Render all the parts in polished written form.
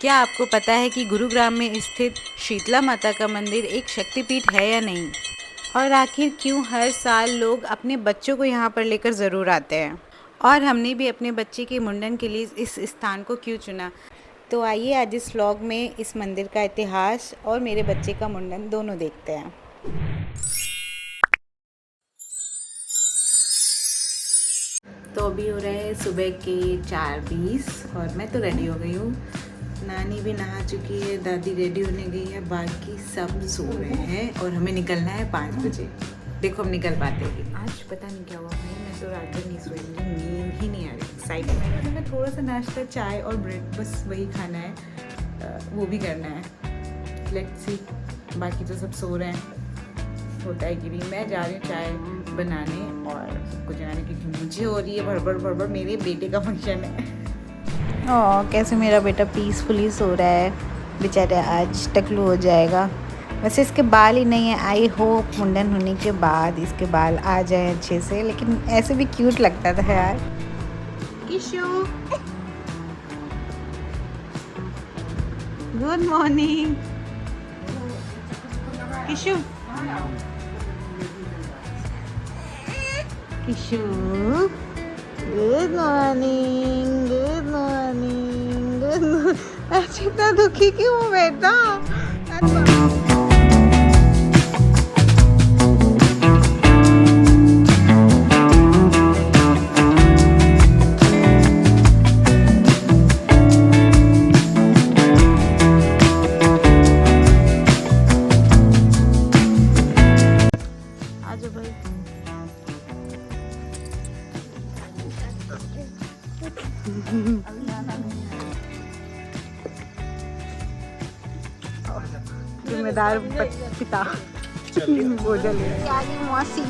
क्या आपको पता है कि गुरुग्राम में स्थित शीतला माता का मंदिर एक शक्तिपीठ है या नहीं? और आखिर क्यों हर साल लोग अपने बच्चों को यहाँ पर लेकर ज़रूर आते हैं? और हमने भी अपने बच्चे के मुंडन के लिए इस स्थान को क्यों चुना? तो आइए आज इस व्लॉग में इस मंदिर का इतिहास और मेरे बच्चे का मुंडन दोनों देखते हैं। तो अभी हो रहे हैं सुबह के 4:20 और मैं तो रेडी हो गई हूँ। नानी भी नहा चुकी है, दादी रेडी होने गई है, बाकी सब सो रहे हैं और हमें निकलना है 5 बजे। देखो हम निकल पाते हैं। आज पता नहीं क्या हुआ भाई, मैं तो रात भर नहीं सोई, मुझे नींद ही नहीं आ रही। एक्साइटमेंट में थोड़ा सा नाश्ता, चाय और ब्रेड, बस वही खाना है, वो भी करना है। लेट्स सी, बाकी तो सब सो रहे हैं। होता है कि नहीं, मैं जा रही हूँ चाय बनाने और सबको जाने की, क्योंकि मुझे हो रही है भड़बड़। मेरे बेटे का फंक्शन है। ओह, कैसे मेरा बेटा पीसफुली सो रहा है बेचारा, आज टकलू हो जाएगा। वैसे इसके बाल ही नहीं है, आई होप मुंडन होने के बाद इसके बाल आ जाए अच्छे से, लेकिन ऐसे भी क्यूट लगता था यार। Kishu, good morning Kishu. Kishu, good morning, good morning, good morning. अच्छा इतना दुखी क्यों बेटा? आजो भाई। जिम्मेदार पिता बोझल मौसी।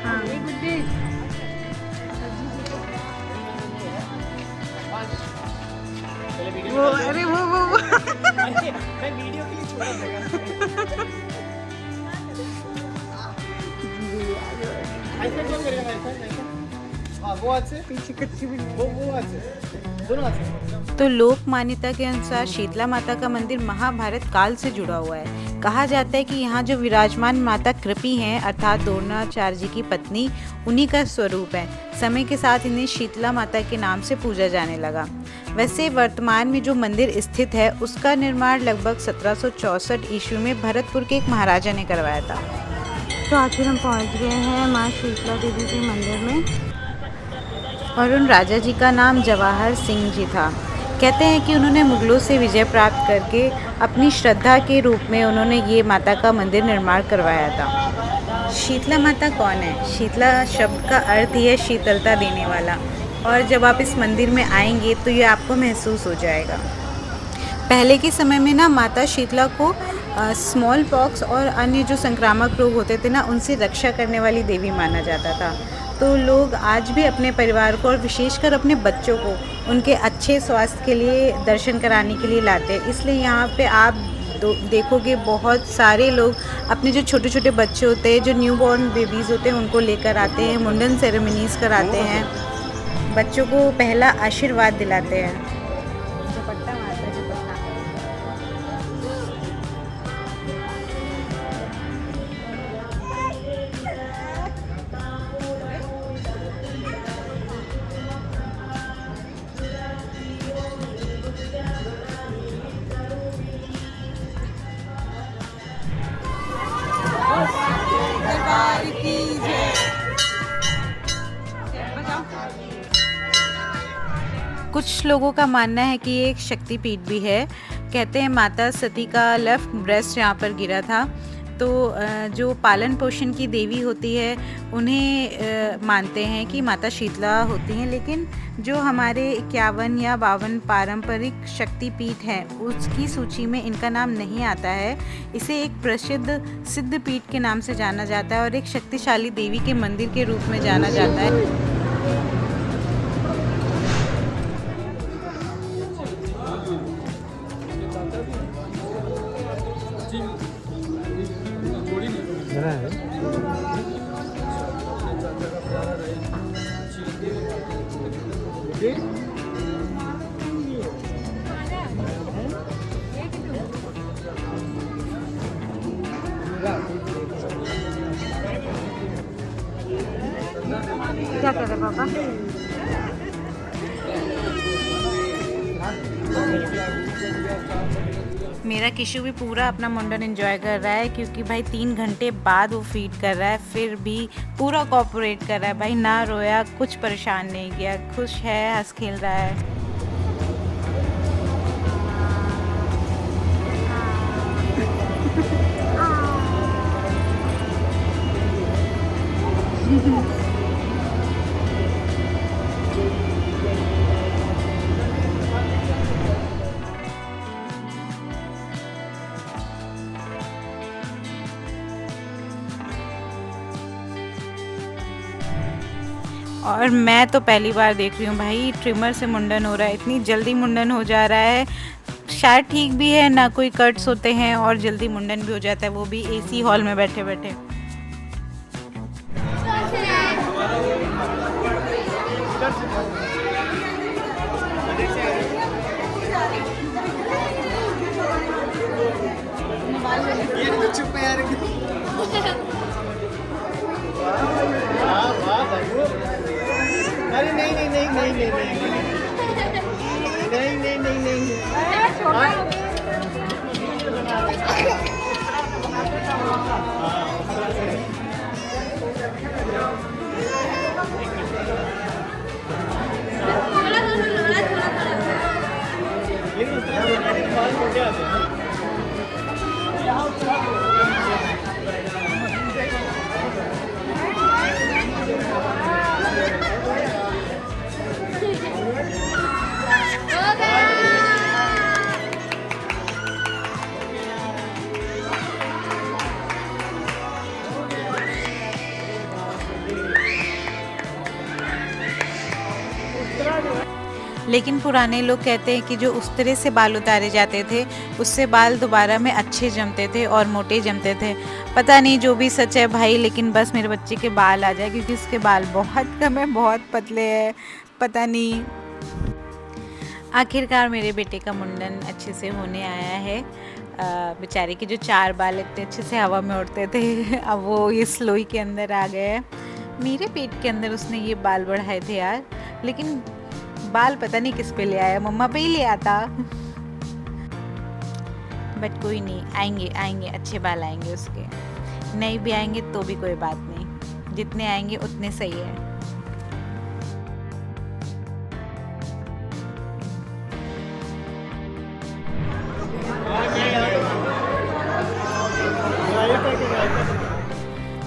हाँ वो, अरे वो मैं वीडियो के लिए छोटा था। ऐसा क्यों करेगा? ऐसा हाँ, वो आज से पीछे कच्ची भी वो आज से दोनों आज से। तो लोक मान्यता के अनुसार शीतला माता का मंदिर महाभारत काल से जुड़ा हुआ है। कहा जाता है कि यहाँ जो विराजमान माता कृपी हैं, अर्थात द्रोणाचार्य जी की पत्नी, उन्हीं का स्वरूप है। समय के साथ इन्हें शीतला माता के नाम से पूजा जाने लगा। वैसे वर्तमान में जो मंदिर स्थित है उसका निर्माण लगभग 1764 ईस्वी में भरतपुर के एक महाराजा ने करवाया था। तो आखिर हम पहुंच गए हैं माँ शीतला देवी के मंदिर में, और उन राजा जी का नाम जवाहर सिंह जी था। कहते हैं कि उन्होंने मुगलों से विजय प्राप्त करके अपनी श्रद्धा के रूप में उन्होंने ये माता का मंदिर निर्माण करवाया था। शीतला माता कौन है? शीतला शब्द का अर्थ ही है शीतलता देने वाला, और जब आप इस मंदिर में आएंगे तो ये आपको महसूस हो जाएगा। पहले के समय में ना माता शीतला को स्मॉल पॉक्स और अन्य जो संक्रामक रोग होते थे ना, उनसे रक्षा करने वाली देवी माना जाता था। तो लोग आज भी अपने परिवार को और विशेषकर अपने बच्चों को उनके अच्छे स्वास्थ्य के लिए दर्शन कराने के लिए लाते हैं। इसलिए यहाँ पे आप देखोगे बहुत सारे लोग अपने जो छोटे छोटे बच्चे होते हैं, जो न्यू बॉर्न बेबीज़ होते हैं, उनको लेकर आते हैं, मुंडन सेरेमनीज़ कराते हैं, बच्चों को पहला आशीर्वाद दिलाते हैं। कुछ लोगों का मानना है कि ये एक शक्तिपीठ भी है। कहते हैं माता सती का लेफ्ट ब्रेस्ट यहाँ पर गिरा था। तो जो पालन पोषण की देवी होती है उन्हें मानते हैं कि माता शीतला होती हैं, लेकिन जो हमारे 51 या 52 पारंपरिक शक्तिपीठ हैं उसकी सूची में इनका नाम नहीं आता है। इसे एक प्रसिद्ध सिद्धपीठ के नाम से जाना जाता है और एक शक्तिशाली देवी के मंदिर के रूप में जाना जाता है। है क्या कर रहे पापा? मेरा किशु भी पूरा अपना मुंडन एंजॉय कर रहा है, क्योंकि भाई 3 घंटे बाद वो फीड कर रहा है, फिर भी पूरा कोऑपरेट कर रहा है भाई, ना रोया, कुछ परेशान नहीं किया, खुश है, हंस खेल रहा है। और मैं तो पहली बार देख रही हूँ भाई, ट्रिमर से मुंडन हो रहा है, इतनी जल्दी मुंडन हो जा रहा है। शायद ठीक भी है, ना कोई कट्स होते हैं और जल्दी मुंडन भी हो जाता है, वो भी एसी हॉल में बैठे बैठे। अरे नहीं नहीं नहीं नहीं नहीं नहीं नहीं नहीं नहीं लेकिन पुराने लोग कहते हैं कि जो उस तरह से बाल उतारे जाते थे, उससे बाल दोबारा में अच्छे जमते थे और मोटे जमते थे। पता नहीं जो भी सच है भाई, लेकिन बस मेरे बच्चे के बाल आ जाए, क्योंकि उसके बाल बहुत कम है, बहुत पतले हैं, पता नहीं। आखिरकार मेरे बेटे का मुंडन अच्छे से होने आया है। बेचारे के जो 4 बाल इतने अच्छे से हवा में उड़ते थे, अब वो ये स्लोई के अंदर आ गए हैं। मेरे पेट के अंदर उसने ये बाल बढ़ाए थे यार, लेकिन बाल पता नहीं किस पे ले आया, मम्मा पे ही ले आता। बट कोई नहीं, आएंगे आएंगे, अच्छे बाल आएंगे उसके। नहीं भी आएंगे तो भी कोई बात नहीं, जितने आएंगे उतने सही है।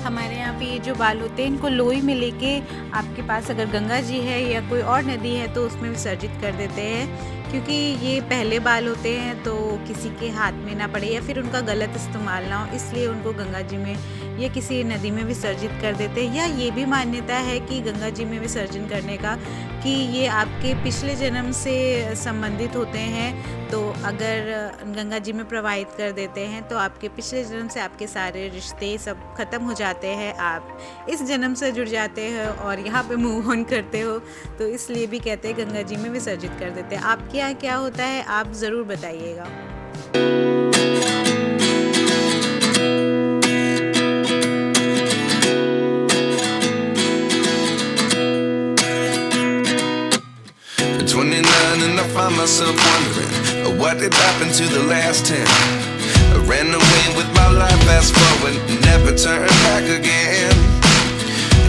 हमारे यहाँ पे ये जो बाल होते हैं, इनको लोई में लेके आपके पास अगर गंगा जी है या कोई और नदी है तो उसमें विसर्जित कर देते हैं, क्योंकि ये पहले बाल होते हैं तो किसी के हाथ में ना पड़े या फिर उनका गलत इस्तेमाल ना हो, इसलिए उनको गंगा जी में या किसी नदी में विसर्जित कर देते हैं। या ये भी मान्यता है कि गंगा जी में विसर्जन करने का, कि ये आपके पिछले जन्म से संबंधित होते हैं, तो अगर गंगा जी में प्रवाहित कर देते हैं तो आपके पिछले जन्म से आपके सारे रिश्ते सब ख़त्म हो जाते हैं, आप इस जन्म से जुड़ जाते हो और यहाँ पे मूव ऑन करते हो, तो इसलिए भी कहते हैं गंगा जी में विसर्जित कर देते हैं। आपके यहाँ क्या होता है, आप ज़रूर बताइएगा। And I find myself wondering what did happen to the last 10. I ran away with my life, fast forward, never turn back again.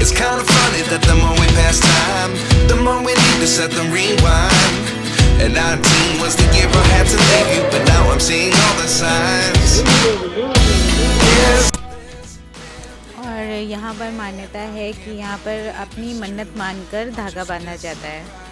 It's kind of funny that the more we pass time, the more we need to set them rewind. And 19 was the year I had to leave you, but now I'm seeing all the signs. Yes. और यहाँ पर मान्यता है कि यहाँ पर अपनी मन्नत मानकर धागा बांधा जाता है।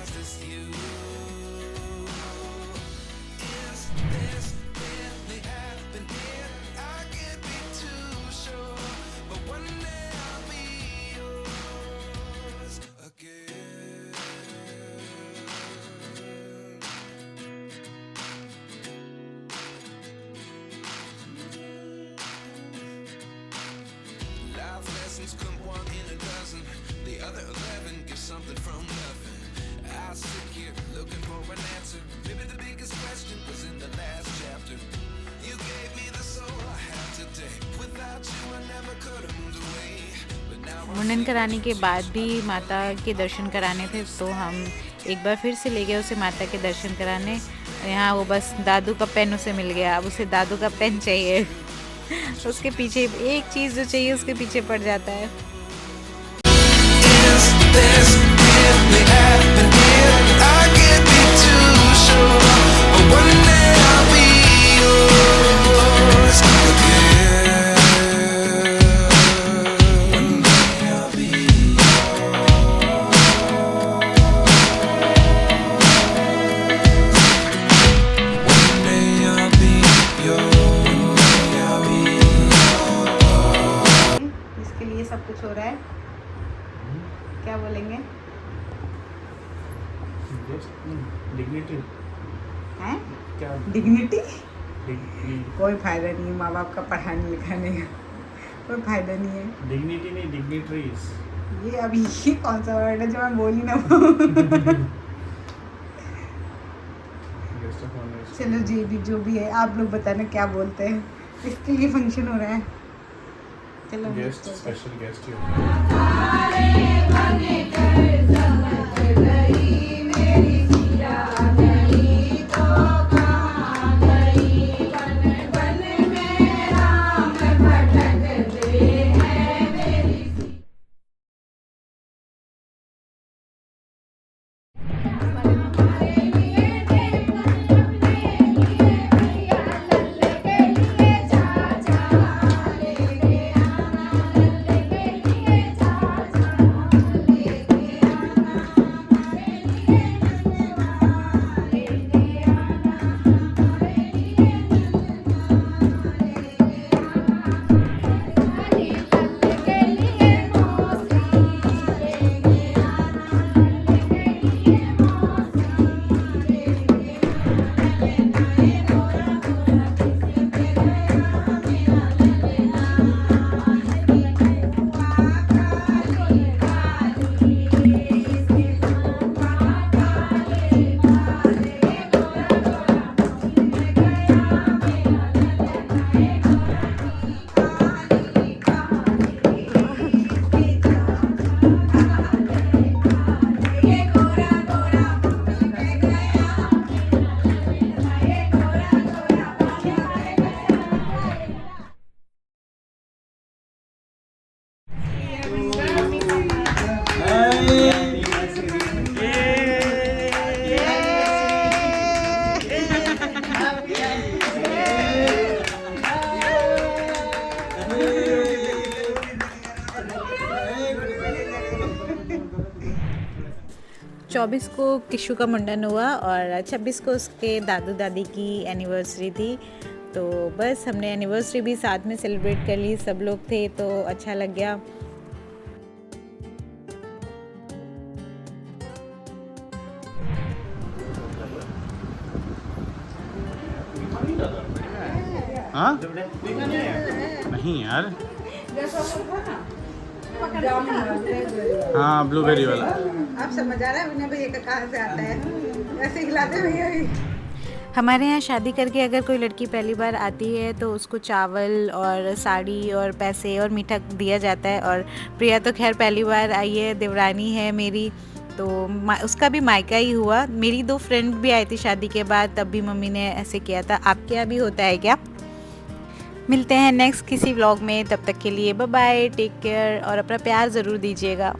reasons come one in a dozen. The other 11 give something from nothing. I sit here looking for an answer. Maybe the biggest question was in the last chapter. You gave me the soul I have today. Without you I never could have moved away. But now मुंडन कराने के बाद भी माता के दर्शन कराने थे, तो हम एक बार फिर से ले गए उसे माता के दर्शन कराने। यहाँ वो बस दादू का पेन उसे मिल गया, अब उसे दादू का पेन चाहिए। उसके पीछे एक चीज़ जो चाहिए उसके पीछे पड़ जाता है। is this really happening? I can't be too sure, but one day I'll be yours again. One day I'll be One day I'll be yours. इसके लिए सब कुछ हो रहा है, क्या बोलेंगे? डिग्निटी हैं? क्या डिग्निटी? डिग्निटी कोई फायदा नहीं है, माँ बाप का पढ़ाने लिखाने का कोई फायदा नहीं है। नहीं डिग्निटरीज ये अभी ये कौन सा वर्ड है जो मैं बोली ना वो? गेस्ट ऑफ ऑनर चलो जो भी है, आप लोग बताना क्या बोलते हैं। इसके लिए फंक्शन हो रहा है। चलो गेस्ट स्पेशल गेस्ट चौबीस को किशु का मुंडन हुआ और 26 को उसके दादू दादी की एनिवर्सरी थी। तो बस हमने एनिवर्सरी भी साथ में सेलिब्रेट कर ली, सब लोग थे तो अच्छा लग गया। हाँ नहीं यार, हाँ ब्लूबेरी वाला। आप समझ आ रहा है उन्हें भैया का कहाँ से आता है, ऐसे हिलाते भैया। हमारे यहाँ शादी करके अगर कोई लड़की पहली बार आती है तो उसको चावल और साड़ी और पैसे और मीठा दिया जाता है। और प्रिया तो खैर पहली बार आई है, देवरानी है मेरी, तो उसका भी मायका ही हुआ। मेरी 2 फ्रेंड भी आई थी शादी के बाद, तब भी मम्मी ने ऐसे किया था। आपके यहाँ भी होता है क्या? मिलते हैं नेक्स्ट किसी व्लॉग में, तब तक के लिए बाय बाय, टेक केयर और अपना प्यार ज़रूर दीजिएगा।